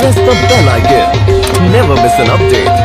press the bell icon. Never miss an update.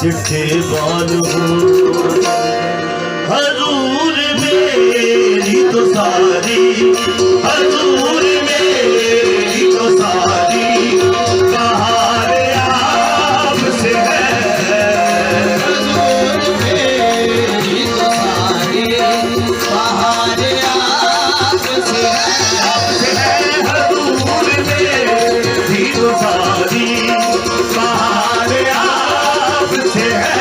चिट्ठे बाल हो हजूर मेरी तो सारी, हजूर मेरी तो सारी बहार आपसे है, हजूर मेरी तो सारी बहार आपसे है, हजूर मेरी तो सारी बहार आपसे है।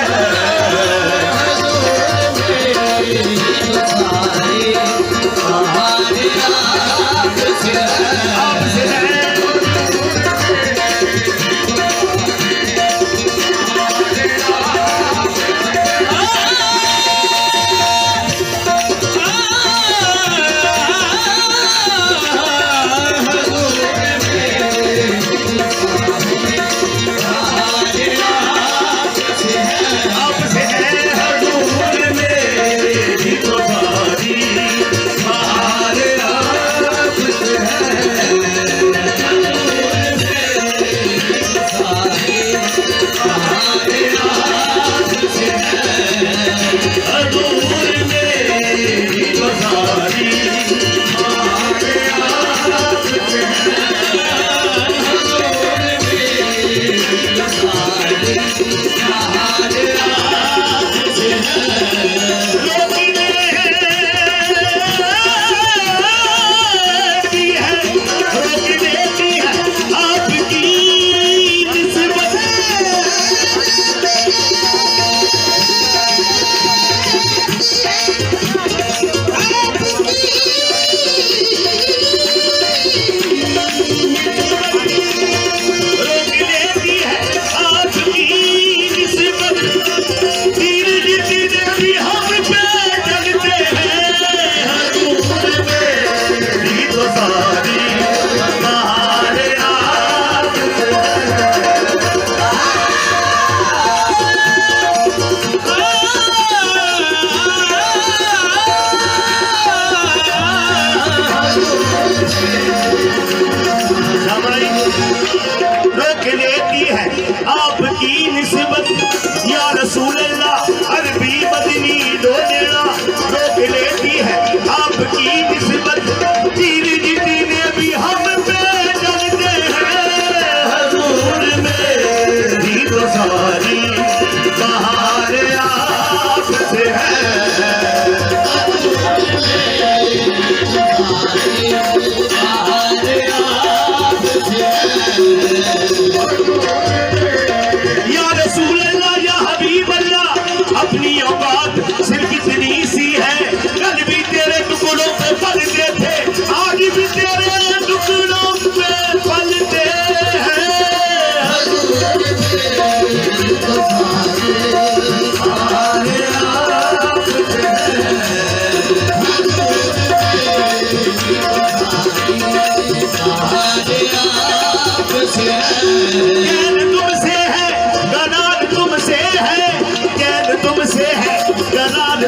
Yeah.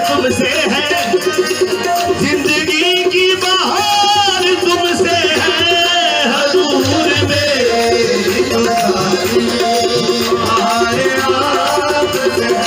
तुमसे है, जिंदगी की बहार तुमसे है, हजूर मेरी तो सारी बहारें आपसे है।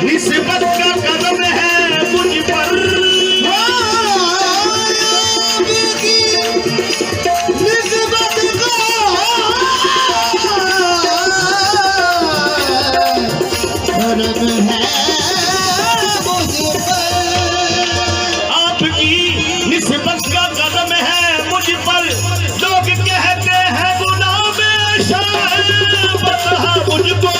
निस्बत का कदम है मुझ पर, निस्बत का कदम है मुझ पर, आपकी निस्बत का कदम है मुझ पर। लोग कहते हैं गुलाम शर्बत मुझको,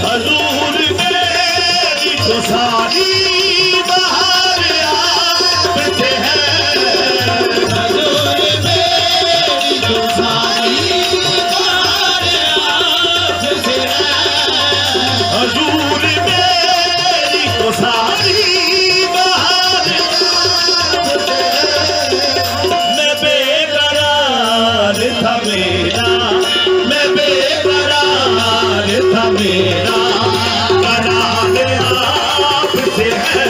हजूर मेरी तो सारी बहार आपसे है, हजूर मेरी तो सारी बहार आपसे है, हजूर मेरी तो सारी बहार आपसे है। मैं बेकरार था मेरा, मैं बेकरार था मेरा, करार आपसे है,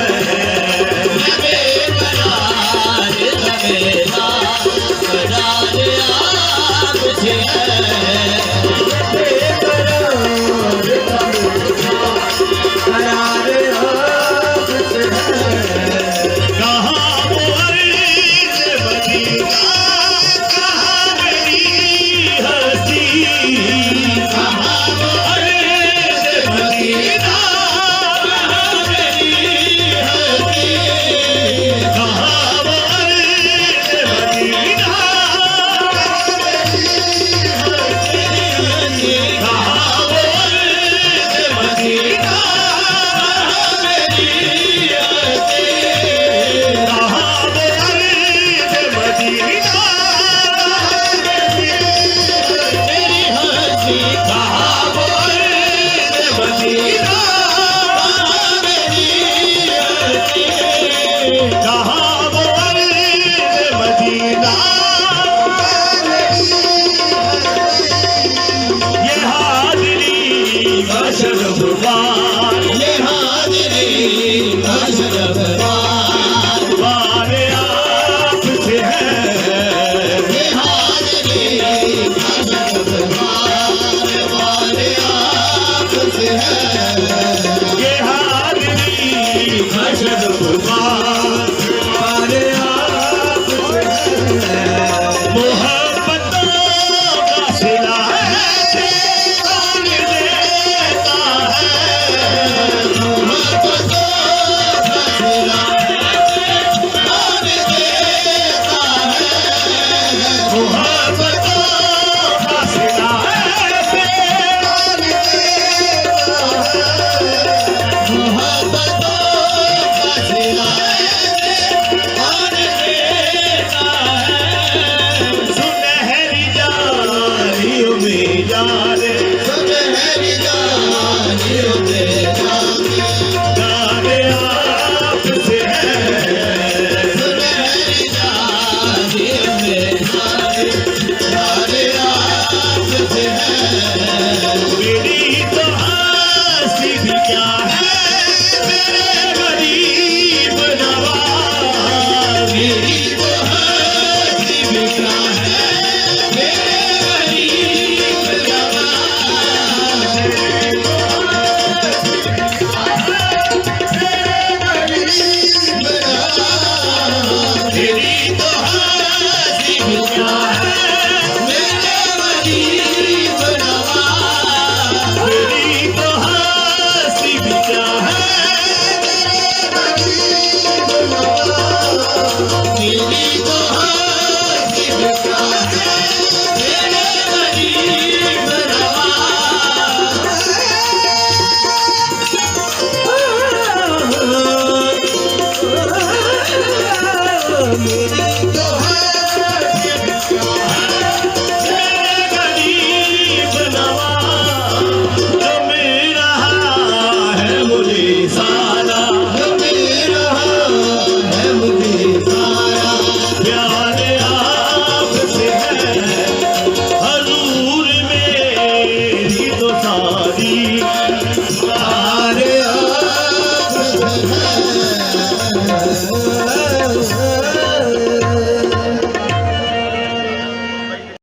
मैं बेकरार था मेरा, करार आपसे है, बेकरार था मेरा, करार आपसे है। कहाँ वो अर्ज़ मदीना, कहाँ मेरी हस्ती, कहाँ वो अर्ज़ मदीना, कहाँ मेरी हस्ती, कहाँ वो अर्ज़ मदीना, कहाँ वो अर्ज़ मदीना, मेरी हस्ती, कहाँ वो अर्ज़ मदीना, मेरी हस्ती, कहाँ वो अर्ज़ मदीना, मेरी हस्ती, कहाँ वो अर्ज़ मदीना। ये हाज़िरी का शरफ़, ये हाज़िरी का शरफ़ वारे आपसे है, ये हाज़िरी का शरफ़ वारे आपसे है, ये हाज़िरी का शरफ़ वारे आपसे है। मोहब्बतों का सिला है कौन देता है, मोहब्बतों का सिला कौन देता है, मोहब्बतों का सिला कौन देता है, मोहब्बतों का सिला कौन देता है। सुनहरी जारियों में यार